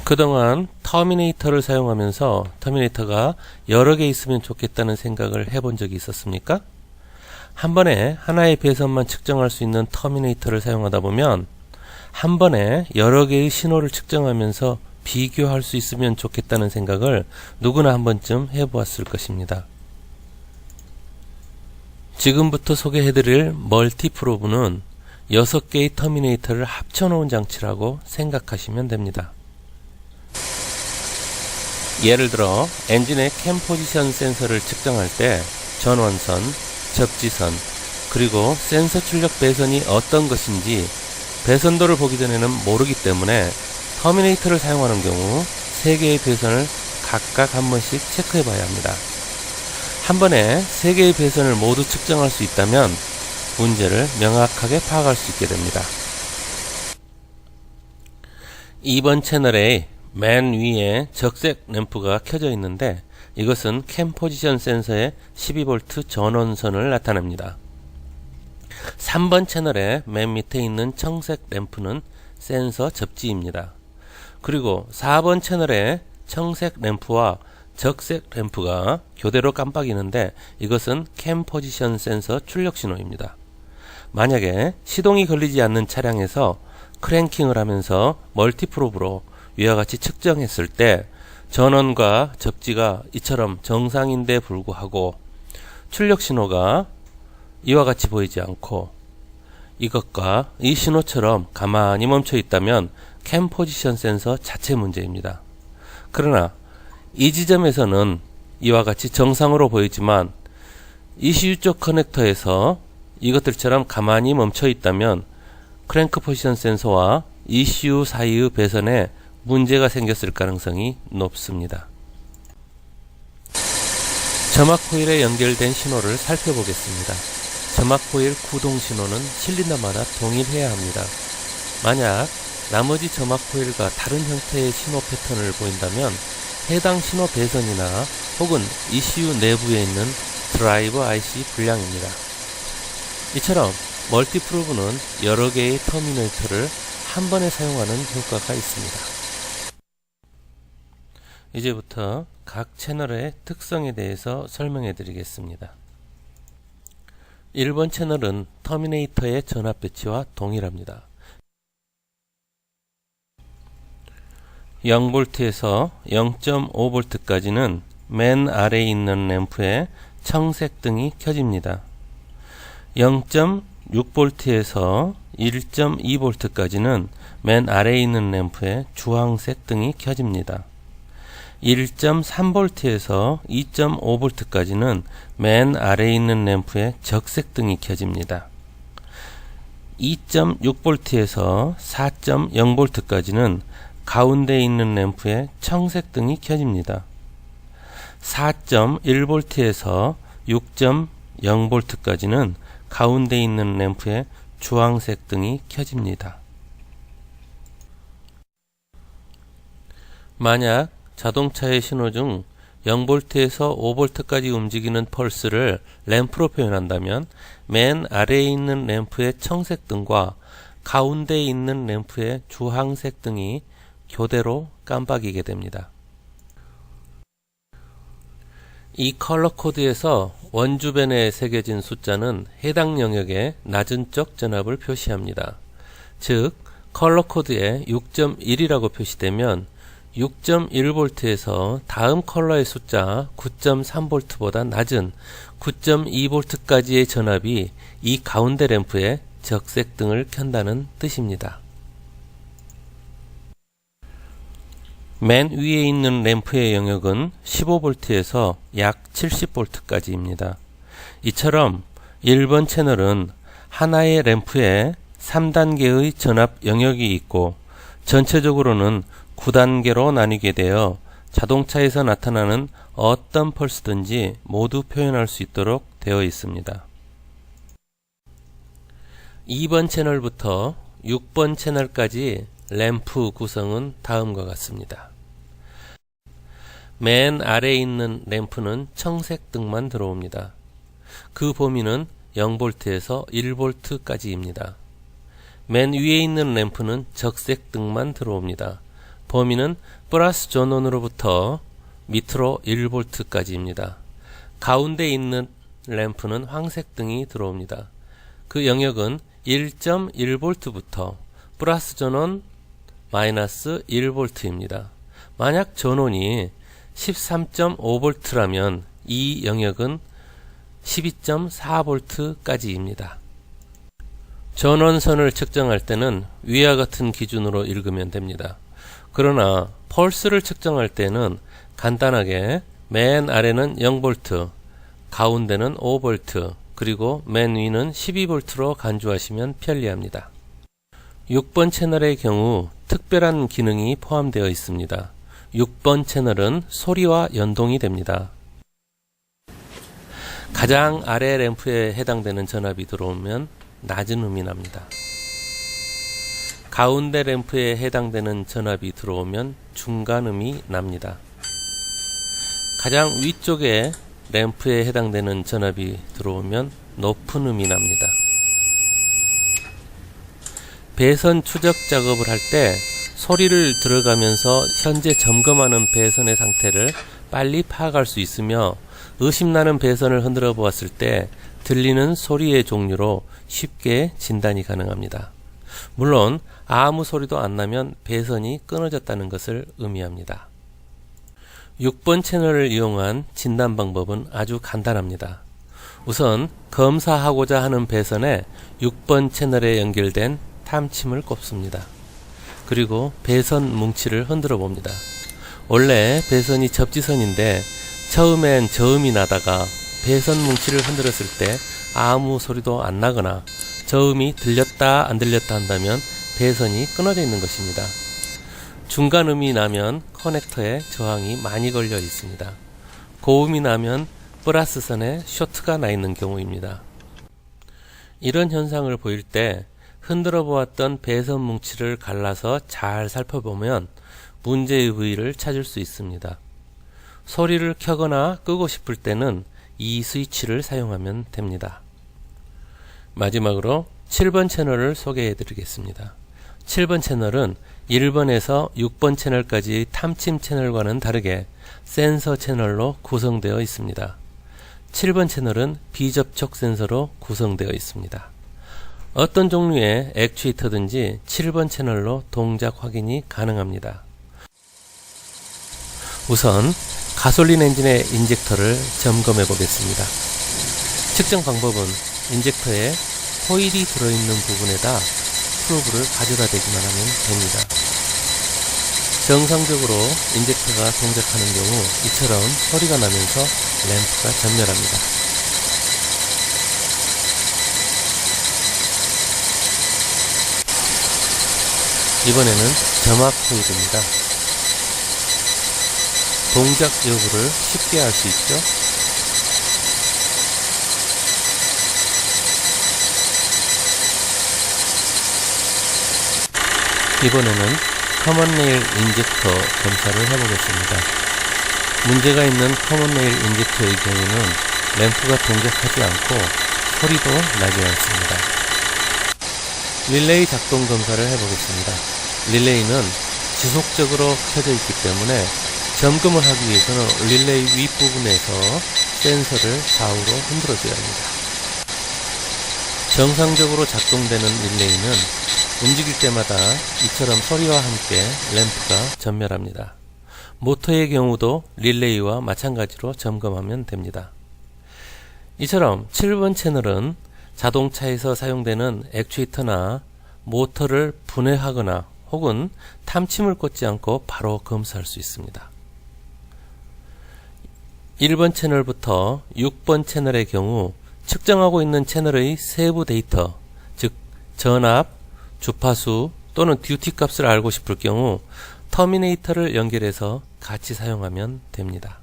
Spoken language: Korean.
그동안 터미네이터를 사용하면서 터미네이터가 여러 개 있으면 좋겠다는 생각을 해본 적이 있었습니까? 한 번에 하나의 배선만 측정할 수 있는 터미네이터를 사용하다 보면 한 번에 여러 개의 신호를 측정하면서 비교할 수 있으면 좋겠다는 생각을 누구나 한 번쯤 해보았을 것입니다. 지금부터 소개해드릴 멀티프로브는 6개의 터미네이터를 합쳐놓은 장치라고 생각하시면 됩니다. 예를 들어 엔진의 캠 포지션 센서를 측정할 때 전원선, 접지선, 그리고 센서 출력 배선이 어떤 것인지 배선도를 보기 전에는 모르기 때문에 터미네이터를 사용하는 경우 3개의 배선을 각각 한 번씩 체크해 봐야 합니다. 한 번에 3개의 배선을 모두 측정할 수 있다면 문제를 명확하게 파악할 수 있게 됩니다. 2번 채널에 맨 위에 적색 램프가 켜져 있는데 이것은 캠 포지션 센서의 12V 전원선을 나타냅니다. 3번 채널의 맨 밑에 있는 청색 램프는 센서 접지입니다. 그리고 4번 채널의 청색 램프와 적색 램프가 교대로 깜빡이는데 이것은 캠 포지션 센서 출력 신호입니다. 만약에 시동이 걸리지 않는 차량에서 크랭킹을 하면서 멀티프로브로 위와 같이 측정했을 때 전원과 접지가 이처럼 정상인데 불구하고 출력 신호가 이와 같이 보이지 않고 이것과 이 신호처럼 가만히 멈춰 있다면 캠 포지션 센서 자체 문제입니다. 그러나 이 지점에서는 이와 같이 정상으로 보이지만 ECU 쪽 커넥터에서 이것들처럼 가만히 멈춰 있다면 크랭크 포지션 센서와 ECU 사이의 배선에 문제가 생겼을 가능성이 높습니다. 점막 코일에 연결된 신호를 살펴보겠습니다. 점막 코일 구동 신호는 실린더마다 동일해야 합니다. 만약 나머지 점막 코일과 다른 형태의 신호 패턴을 보인다면 해당 신호 배선이나 혹은 ECU 내부에 있는 드라이버 IC 불량입니다. 이처럼 멀티프로브는 여러 개의 터미네이터를 한 번에 사용하는 효과가 있습니다. 이제부터 각 채널의 특성에 대해서 설명해 드리겠습니다. 1번 채널은 터미네이터의 전압 배치와 동일합니다. 0V에서 0.5V까지는 맨 아래에 있는 램프에 청색 등이 켜집니다. 0.6V에서 1.2V까지는 맨 아래에 있는 램프에 주황색 등이 켜집니다. 1.3V에서 2.5V까지는 맨 아래에 있는 램프에 적색 등이 켜집니다. 2.6V에서 4.0V까지는 가운데에 있는 램프에 청색 등이 켜집니다. 4.1V에서 6.0V까지는 가운데에 있는 램프에 주황색 등이 켜집니다. 만약 자동차의 신호 중 0V에서 5V까지 움직이는 펄스를 램프로 표현한다면 맨 아래에 있는 램프의 청색 등과 가운데에 있는 램프의 주황색 등이 교대로 깜빡이게 됩니다. 이 컬러 코드에서 원주변에 새겨진 숫자는 해당 영역의 낮은 쪽 전압을 표시합니다. 즉 컬러 코드에 6.1이라고 표시되면 6.1V에서 다음 컬러의 숫자 9.3V보다 낮은 9.2V까지의 전압이 이 가운데 램프에 적색 등을 켠다는 뜻입니다. 맨 위에 있는 램프의 영역은 15V에서 약 70V까지입니다. 이처럼 1번 채널은 하나의 램프에 3단계의 전압 영역이 있고 전체적으로는 9단계로 나뉘게 되어 자동차에서 나타나는 어떤 펄스든지 모두 표현할 수 있도록 되어 있습니다. 2번 채널부터 6번 채널까지 램프 구성은 다음과 같습니다. 맨 아래에 있는 램프는 청색 등만 들어옵니다. 그 범위는 0V에서 1V까지입니다. 맨 위에 있는 램프는 적색 등만 들어옵니다. 범위는 플러스 전원으로부터 밑으로 1V까지입니다. 가운데 있는 램프는 황색 등이 들어옵니다. 그 영역은 1.1V부터 플러스 전원 마이너스 1V입니다. 만약 전원이 13.5V라면 이 영역은 12.4V까지입니다. 전원선을 측정할 때는 위와 같은 기준으로 읽으면 됩니다. 그러나 펄스를 측정할 때는 간단하게 맨 아래는 0V, 가운데는 5V, 그리고 맨 위는 12V로 간주하시면 편리합니다. 6번 채널의 경우 특별한 기능이 포함되어 있습니다. 6번 채널은 소리와 연동이 됩니다. 가장 아래 램프에 해당되는 전압이 들어오면 낮은 음이 납니다. 가운데 램프에 해당되는 전압이 들어오면 중간 음이 납니다. 가장 위쪽에 램프에 해당되는 전압이 들어오면 높은 음이 납니다. 배선 추적 작업을 할 때 소리를 들어가면서 현재 점검하는 배선의 상태를 빨리 파악할 수 있으며 의심나는 배선을 흔들어 보았을 때 들리는 소리의 종류로 쉽게 진단이 가능합니다. 물론 아무 소리도 안 나면 배선이 끊어졌다는 것을 의미합니다. 6번 채널을 이용한 진단 방법은 아주 간단합니다. 우선 검사하고자 하는 배선에 6번 채널에 연결된 탐침을 꼽습니다. 그리고 배선 뭉치를 흔들어 봅니다. 원래 배선이 접지선인데 처음엔 저음이 나다가 배선 뭉치를 흔들었을 때 아무 소리도 안 나거나 저음이 들렸다 안 들렸다 한다면 배선이 끊어져 있는 것입니다. 중간음이 나면 커넥터에 저항이 많이 걸려 있습니다. 고음이 나면 플러스선에 쇼트가 나 있는 경우입니다. 이런 현상을 보일 때 흔들어 보았던 배선 뭉치를 갈라서 잘 살펴보면 문제의 부위를 찾을 수 있습니다. 소리를 켜거나 끄고 싶을 때는 이 스위치를 사용하면 됩니다. 마지막으로 7번 채널을 소개해 드리겠습니다. 7번 채널은 1번에서 6번 채널까지의 탐침 채널과는 다르게 센서 채널로 구성되어 있습니다. 7번 채널은 비접촉 센서로 구성되어 있습니다. 어떤 종류의 액추에이터든지 7번 채널로 동작 확인이 가능합니다. 우선 가솔린 엔진의 인젝터를 점검해 보겠습니다. 측정 방법은 인젝터에 코일이 들어있는 부분에다 프로브를 가져다 대기만 하면 됩니다. 정상적으로 인젝터가 동작하는 경우 이처럼 소리가 나면서 램프가 전멸합니다. 이번에는 점압 코일입니다. 동작 여부를 쉽게 알 수 있죠. 이번에는 커먼네일 인젝터 검사를 해보겠습니다. 문제가 있는 커먼네일 인젝터의 경우는 램프가 동작하지 않고 소리도 나지 않습니다. 릴레이 작동 검사를 해보겠습니다. 릴레이는 지속적으로 켜져 있기 때문에 점검을 하기 위해서는 릴레이 윗부분에서 센서를 좌우로 흔들어줘야 합니다. 정상적으로 작동되는 릴레이는 움직일 때마다 이처럼 소리와 함께 램프가 전멸합니다. 모터의 경우도 릴레이와 마찬가지로 점검하면 됩니다. 이처럼 7번 채널은 자동차에서 사용되는 액추에이터나 모터를 분해하거나 혹은 탐침을 꽂지 않고 바로 검사할 수 있습니다. 1번 채널부터 6번 채널의 경우 측정하고 있는 채널의 세부 데이터, 즉 전압, 주파수 또는 듀티 값을 알고 싶을 경우 터미네이터를 연결해서 같이 사용하면 됩니다.